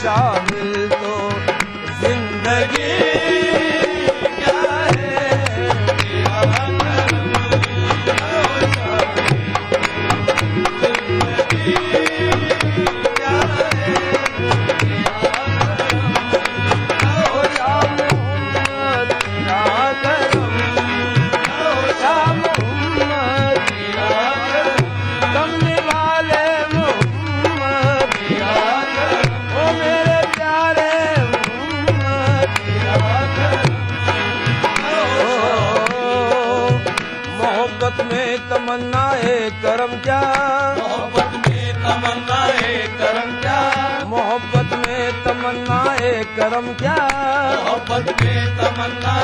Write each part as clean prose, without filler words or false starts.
شامل تو زندگی کیا ہے تیرا کرم نہ ہو شامل زندگی کیا ہے تیرا کرم نہ ہو شامل تیرا کرم نہ ہو شامل تیرا کرم کملی والے محمد تیرا کرم او میرے پیارے محمد تیرا کرم محبت میں تمنا کرم کیا محبت میں تمنا کرم کیا محبت میں تمنا کرم کیا محبت میں تمنا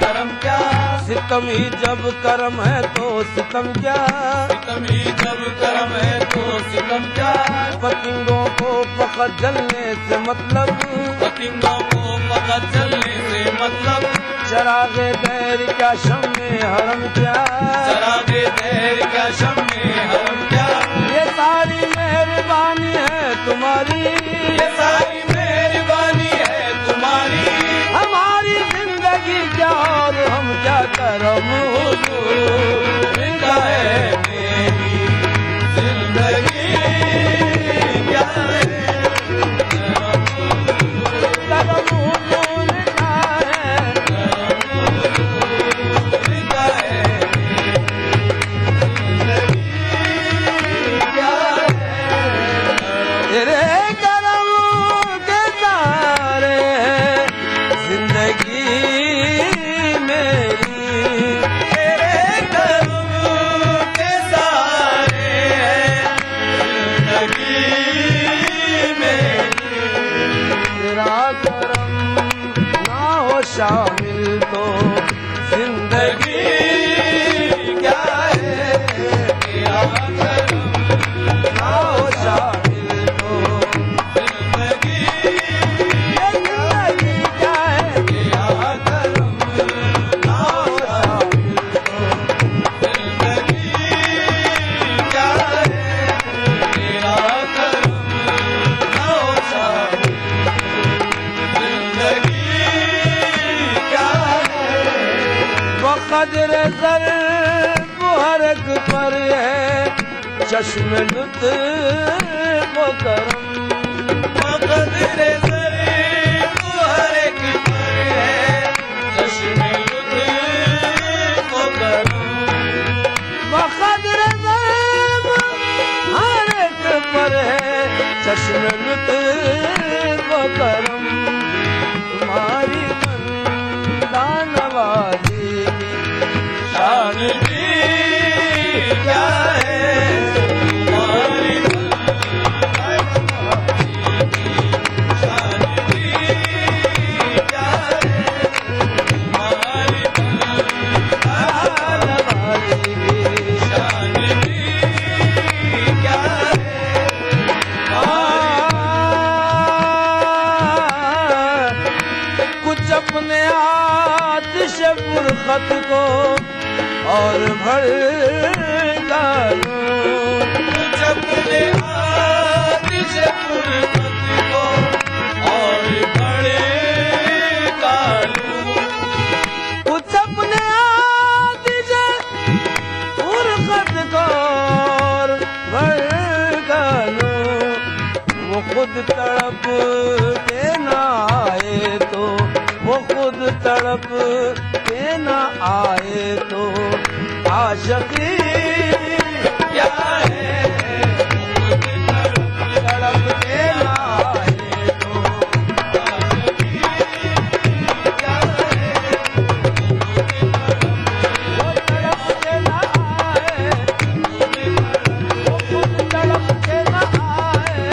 کرم کیا ستم ہی جب کرم ہے تو ستم کیا ستم ہی جب کرم ہے تو ستم کیا پتنگوں کو فقط جلنے سے مطلب پتنگوں کو فقط جلنے سے مطلب چراغ دیر کیا شمع حرم کیا چراغ دیر کیا شمع حرم کیا یہ ساری مہربانی ہے تمہاری یہ ساری مہربانی ہے تمہاری ہماری زندگی کیا اور ہم کیا کرم حضور زندہ ہے میری زندگی کیا ہے کرم حضور کیا ہے زندہ ہے تیرے کرم کے سارے زندگی میری تیرے کرم کے سارے زندگی میری تیرا کرم نہ ہو شامل تو زندگی کیا ہے تیرا کرم نہ ہو شامل قدر ضرب ہر ایک پر ہے چشم لطف و کرم قدر ضرب ہر ایک پر ہے چشم لطف و کرم قدر ضرب ہر ایک پر ہے چشم لطف و کرم تمہاری بندہ نوازی شان بھی کیا ہے تمہاری شان بھی کیا ہے تمہاری نوازی شان بھی کیا ہے کچھ اپنے آتش فرقت کو اور بھر ڈالوں کچھ اپنے آتش فرقت کو اور بھر ڈالوں کچھ اپنے آتش فرقت کو اور بھر ڈالوں وہ خود تڑپ کے نہ آئے تو وہ خود تڑپ کے نہ آئے تو عاشقی کیا ہے وہ خود تڑپ کے نہ آئے تو عاشقی کیا ہے وہ تڑپ کے نہ آئے وہ خود تڑپ کے نہ آئے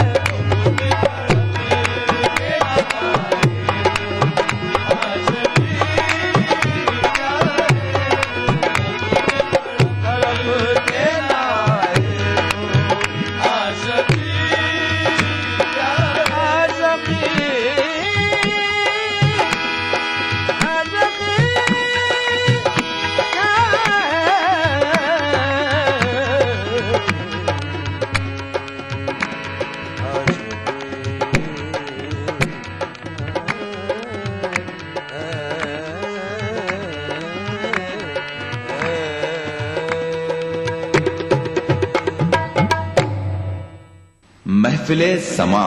محفل سما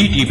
ETV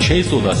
610,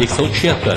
176,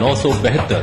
972,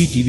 ETV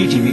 ETV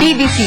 BBC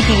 ETV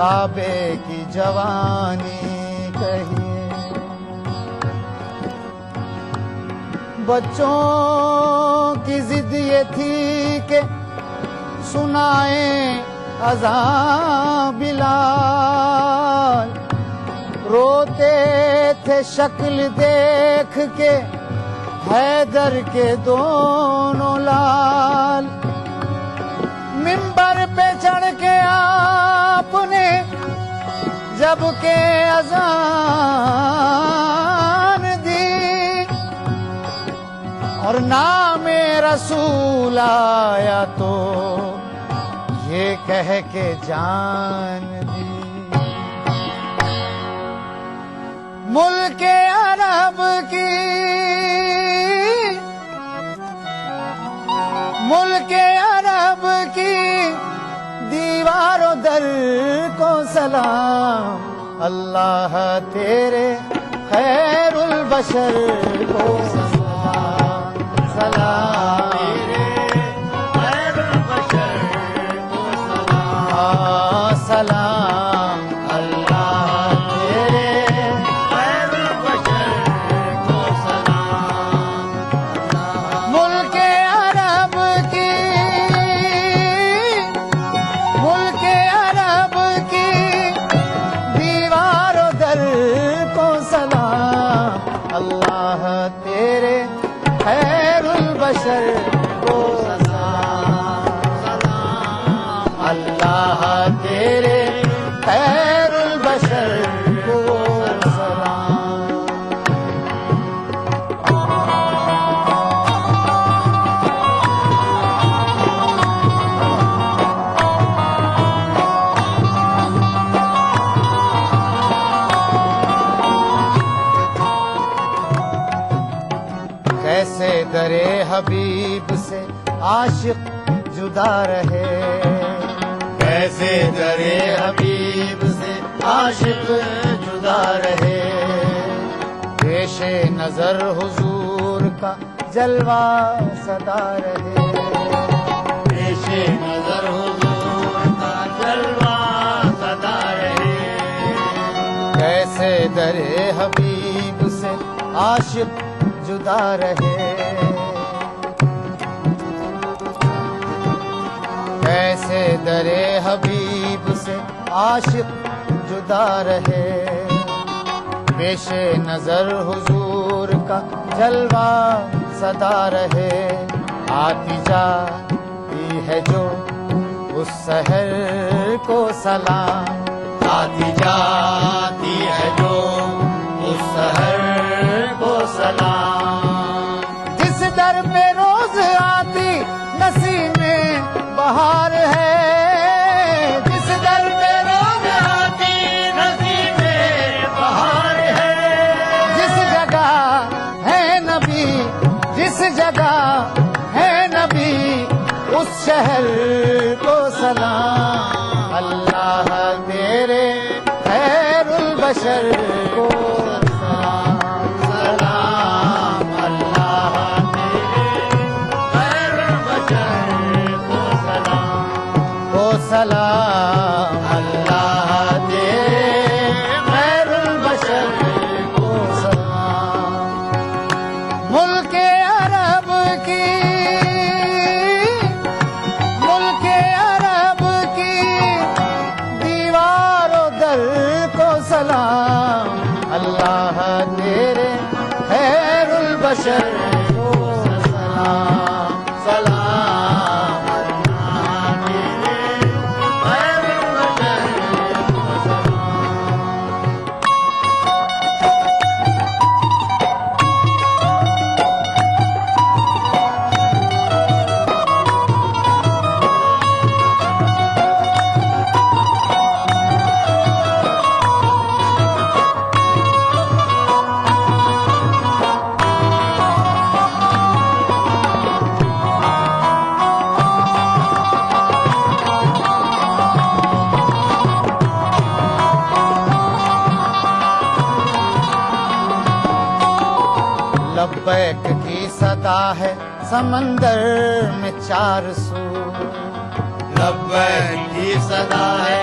کعبے کی جوانی کہیے. بچوں کی ضد یہ تھی کہ سنائیں اذان بلال. روتے تھے شکل دیکھ کے حیدر کے دونوں لال. ممبر پہ چڑھ کے آپ نے جب کہ اذان دی اور نام رسول آیا تو یہ کہہ کے جان دی. ملک عرب کی دیوار و در کو سلام. اللہ تیرے خیر البشر کو سلام. سلام خیر البشر کو سلام. سلام اللہ تیرے خیر البشر کو سلام. ملک عرب کی دیوار و در کو سلام. اللہ تیرے خیر البشر کو سلام. سلام اللہ تیرے خیر البشر کو سلام. کیسے درے حبیب سے عاشق جدا رہے. کیسے درے حبیب سے عاشق جدا رہے. پیش نظر حضور کا جلوہ سدا رہے. پیش نظر حضور کا جلوہ سدا رہے. کیسے درے حبیب سے عاشق جدا رہے. کیسے درے حبیب سے عاشق جدا رہے. پیش نظر حضور کا جلوہ سدا رہے. آتی جاتی ہے جو اس سحر کو سلام. آتی جاتی ہے جو اس سحر کو سلام. جس در پہ روز آتی نسیمیں بہار ہے. جس در پہ روز آتی نسیمیں بہار ہے. جس جگہ ہے نبی جس جگہ ہے نبی اس شہر کو سلام. اللہ تیرے خیر البشر کو سلام. سلام اللہ تیرے خیر البشر کو سلام. کو سلام اللہ تیرے خیر البشر کو سلام. ملک عرب کی دیوار و در کو سلام. اللہ تیرے خیر البشر کو سلام. سلام اللہ تیرے خیر البشر کو لبیک کی صدا ہے سمندر میں چار سو. لبیک کی صدا ہے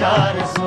400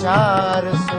400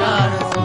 400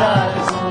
400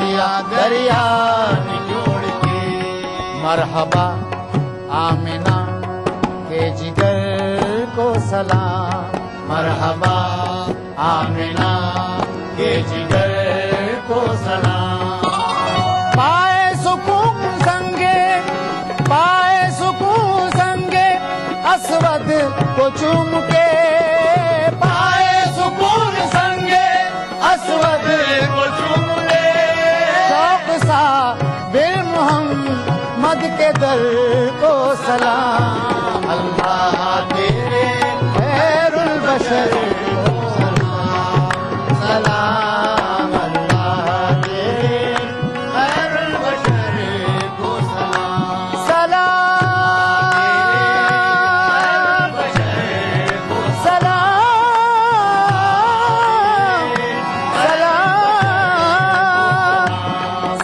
دیا دریا نچوڑ کے. مرحبا آمنہ کے جگر کو سلام. مرحبا آمنہ کے جگر کو سلام. پائے سکون سنگے اسود کو چوم کے. پائے سکون سنگے اسود کو چوم کے. شوق سا بل محمد کے در کو سلام. اللہ تیرے خیر البشر کو سلام. سلام اللہ تیرے خیر البشر کو سلام. سلام سلام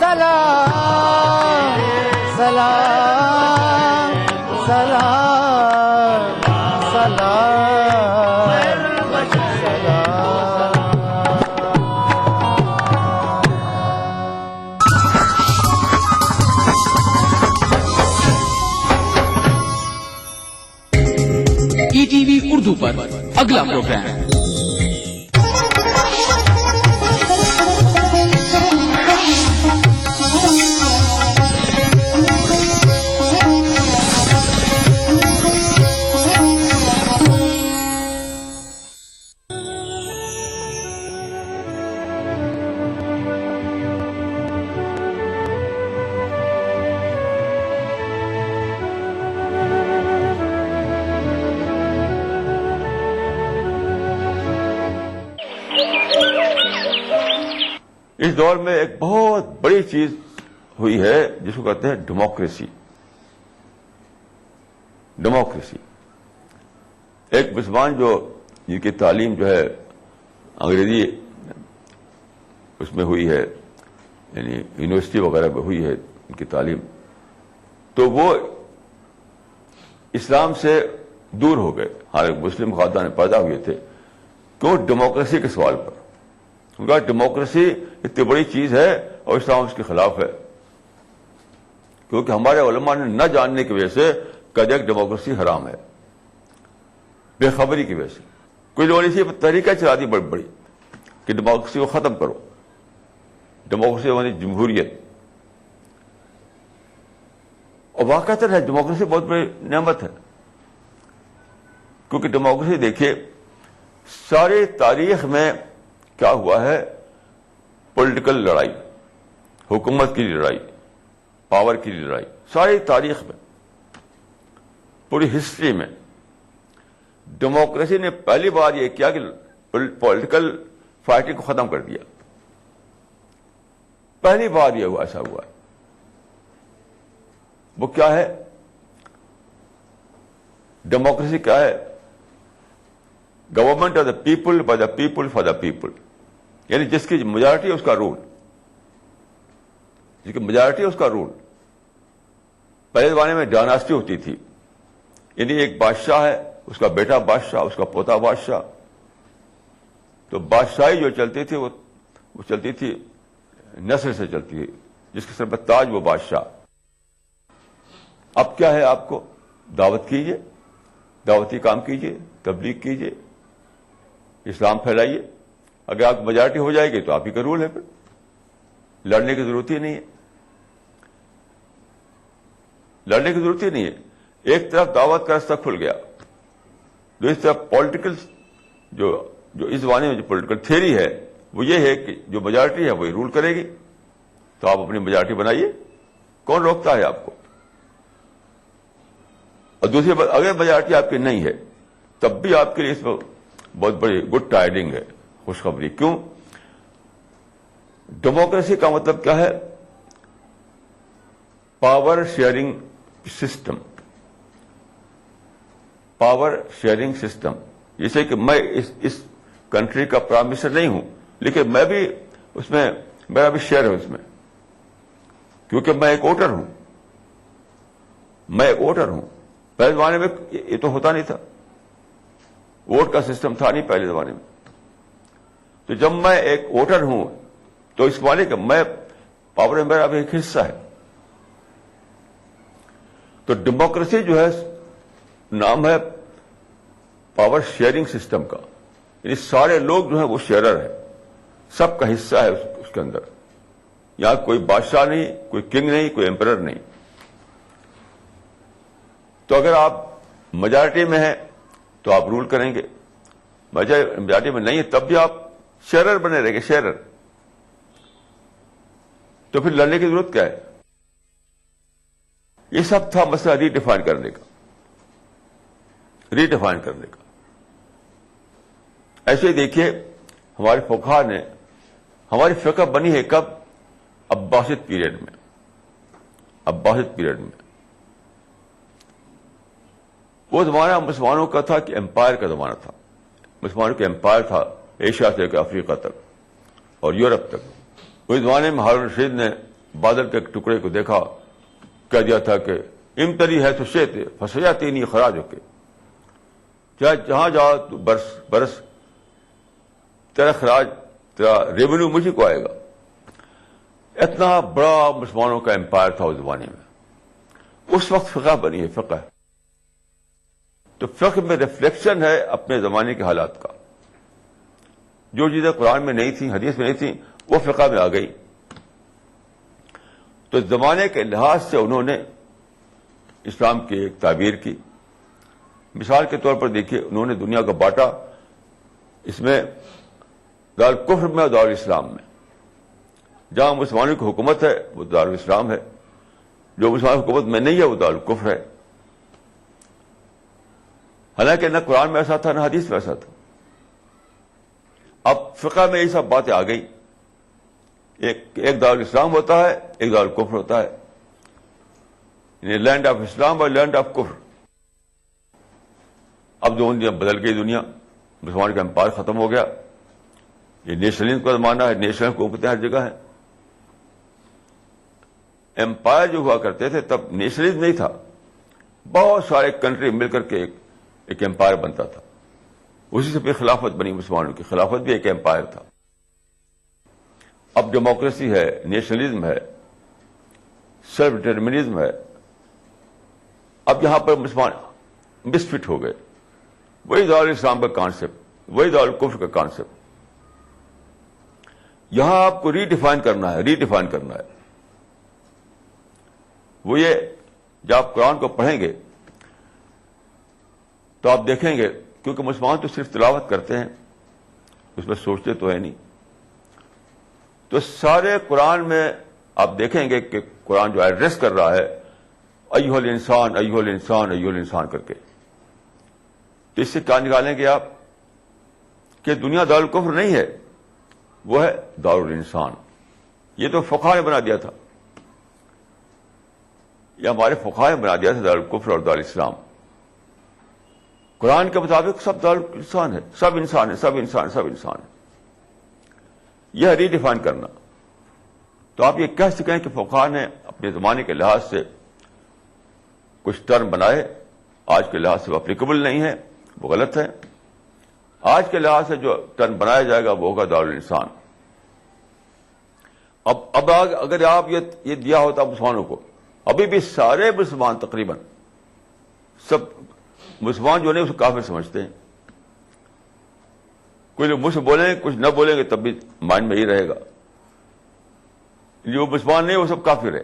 سلام سلام سلام سلام سلام. ETV اردو پر اگلا پروگرام اس دور میں ایک بہت بڑی چیز ہوئی ہے جس کو کہتے ہیں ڈیموکریسی. ڈیموکریسی ایک مسلمان جن کی تعلیم جو ہے انگریزی اس میں ہوئی ہے, یعنی یونیورسٹی وغیرہ میں ہوئی ہے ان کی تعلیم, تو وہ اسلام سے دور ہو گئے. حالانکہ مسلم خاندان میں پیدا ہوئے تھے. کیوں؟ ڈیموکریسی کے سوال پر. ان کا ڈیموکریسی اتنی بڑی چیز ہے اور اسلام اس کے خلاف ہے, کیونکہ ہمارے علماء نے نہ جاننے کی وجہ سے کہا کہ ڈیموکریسی حرام ہے, بے خبری کی وجہ سے. کوئی لوگوں نے اسی طریقہ چلا دی بڑی بڑی کہ ڈیموکریسی کو ختم کرو. ڈیموکریسی یعنی جمہوریت. اور واقعات ہے ڈیموکریسی بہت بڑی نعمت ہے, کیونکہ ڈیموکریسی دیکھیے ساری تاریخ میں کیا ہوا ہے, پولیٹیکل لڑائی, حکومت کی لڑائی, پاور کی لڑائی, ساری تاریخ میں, پوری ہسٹری میں ڈیموکریسی نے پہلی بار یہ کیا کہ پولیٹیکل فائٹنگ کو ختم کر دیا. پہلی بار یہ ہوا, ایسا ہوا. وہ کیا ہے ڈیموکریسی؟ کیا ہے؟ Government of the people, by the people, for the people. یعنی جس کی میجارٹی ہے اس کا رول, جس کی میجارٹی ہے اس کا رول. پہلے زمانے میں ڈائناسٹی ہوتی تھی, یعنی ایک بادشاہ ہے, اس کا بیٹا بادشاہ, اس کا پوتا بادشاہ. تو بادشاہی جو چلتی تھی وہ چلتی تھی نسل سے چلتی تھی, جس کے سر پر تاج وہ بادشاہ. اب کیا ہے؟ آپ کو دعوت کیجیے, دعوتی کام کیجیے, تبلیغ کیجیے, اسلام پھیلائیے. اگر آپ میجارٹی ہو جائے گی تو آپ ہی کا رول ہے, پھر لڑنے کی ضرورت ہی نہیں ہے. لڑنے کی ضرورت ہی نہیں ہے. ایک طرف دعوت کا راستہ کھل گیا, دوسری طرف پولیٹیکل جو اس زمانے میں جو پولیٹیکل تھیوری ہے وہ یہ ہے کہ جو میجارٹی ہے وہی رول کرے گی, تو آپ اپنی میجارٹی بنائیے, کون روکتا ہے آپ کو؟ اور دوسری بات, اگر میجارٹی آپ کی نہیں ہے تب بھی آپ کے لیے اس میں بہت بڑی گڈ ٹائڈنگ ہے, خوشخبری. کیوں؟ ڈیموکریسی کا مطلب کیا ہے؟ Power sharing system. Power sharing system, جیسے کہ میں اس کنٹری کا پرائم منسٹر نہیں ہوں, لیکن میں بھی اس میں, میرا بھی شیئر ہے اس میں, کیونکہ میں ایک ووٹر ہوں. میں ایک ووٹر ہوں. پہلے زمانے میں یہ تو ہوتا نہیں تھا, ووٹ کا سسٹم تھا نہیں پہلے زمانے میں. تو جب میں ایک ووٹر ہوں تو اس معنی کہ میں پاور میرا اب ایک حصہ ہے. تو ڈیموکریسی جو ہے نام ہے پاور شیئرنگ سسٹم کا، یعنی سارے لوگ جو ہیں وہ شیئرر ہیں، سب کا حصہ ہے اس کے اندر. یہاں کوئی بادشاہ نہیں، کوئی کنگ نہیں، کوئی ایمپرر نہیں. تو اگر آپ میجارٹی میں ہیں تو آپ رول کریں گے، میجارٹی میں نہیں ہے تب بھی آپ شیئرر بنے رہیں گے، شیئرر. تو پھر لڑنے کی ضرورت کیا ہے؟ یہ سب تھا مسئلہ ریڈیفائن کرنے کا، ریڈیفائن کرنے کا. ایسے ہی دیکھیے ہمارے فقہا نے، ہماری فقہ بنی ہے کب؟ عباسد پیریڈ میں. عباسد پیریڈ میں وہ زمانہ مسلمانوں کا تھا کہ امپائر کا زمانہ تھا. مسلمانوں کا امپائر تھا ایشیا سے لے کے افریقہ تک اور یورپ تک. اس زمانے میں ہارون رشید نے بادل کے ایک ٹکڑے کو دیکھا، کہہ دیا تھا کہ امتری ہے تو شیت فسیاتی نہیں خراج ہو کے، چاہے جہاں جاؤ تو برس تیرا خراج، تیرا ریونیو مجھے کو آئے گا. اتنا بڑا مسلمانوں کا امپائر تھا اس زمانے میں. اس وقت فقہ بنی ہے، فقہ. تو فقہ میں ریفلیکشن ہے اپنے زمانے کے حالات کا. جو چیزیں قرآن میں نہیں تھیں، حدیث میں نہیں تھیں، وہ فقہ میں آ گئی. تو زمانے کے لحاظ سے انہوں نے اسلام کی ایک تعبیر کی. مثال کے طور پر دیکھیے انہوں نے دنیا کو بانٹا، اس میں دارالکفر میں اور دارالاسلام میں. جہاں مسلمانوں کی حکومت ہے وہ دارالاسلام ہے، جو مسلمان حکومت میں نہیں ہے وہ دارالکفر ہے. حالانکہ نہ قرآن میں ایسا تھا نہ حدیث میں ایسا تھا. اب فقہ میں یہ سب باتیں آ گئی. ایک دارالاسلام ہوتا ہے، ایک دارالکفر ہوتا ہے، یعنی لینڈ آف اسلام اور لینڈ آف کفر. اب دنیا بدل گئی، دنیا مسلمان کا امپائر ختم ہو گیا. یہ نیشنلزم کا زمانہ ہے، نیشنل حکومتیں ہر جگہ ہیں. امپائر جو ہوا کرتے تھے تب نیشنلزم نہیں تھا، بہت سارے کنٹری مل کر کے ایک امپائر بنتا تھا. اسی سے پھر خلافت بنی، مسلمانوں کی خلافت بھی ایک امپائر تھا. اب ڈیموکریسی ہے، نیشنلزم ہے، سیلف ڈٹرمنزم ہے. اب یہاں پر مسلمان مسفٹ ہو گئے. وہی دارالاسلام کا کانسیپٹ، وہی دارالکفر کا کانسیپٹ. یہاں آپ کو ریڈیفائن کرنا ہے، ریڈیفائن کرنا ہے. وہ یہ جب آپ قرآن کو پڑھیں گے تو آپ دیکھیں گے، کیونکہ مسلمان تو صرف تلاوت کرتے ہیں، اس میں سوچتے تو ہے نہیں. تو سارے قرآن میں آپ دیکھیں گے کہ قرآن جو ایڈریس کر رہا ہے ایھا الانسان ایھا الانسان ایھا الانسان کر کے. تو اس سے کیا نکالیں گے آپ کہ دنیا دارالکفر نہیں ہے، وہ ہے دارالانسان. یہ تو فقہا نے بنا دیا تھا، یہ ہمارے فقہا نے بنا دیا تھا دارالکفر اور دارالاسلام. قرآن کے مطابق سب دارالانسان ہے، سب انسان ہے، سب انسان، سب انسان ہے. یہ ریڈیفائن کرنا. تو آپ یہ کہہ سکیں کہ فقہا نے اپنے زمانے کے لحاظ سے کچھ ٹرم بنائے، آج کے لحاظ سے وہ اپلیکیبل نہیں ہے، وہ غلط ہے. آج کے لحاظ سے جو ٹرم بنایا جائے گا وہ ہوگا دارالانسان. اب اگر آپ یہ دیا ہوتا مسلمانوں کو، ابھی بھی سارے مسلمان تقریباً سب مسلمان جو نہیں اسے کافر سمجھتے ہیں. کوئی لوگ مجھ سے بولیں گے، کچھ نہ بولیں گے، تب بھی مائنڈ میں ہی رہے گا جو مسلمان نہیں وہ سب کافر ہے.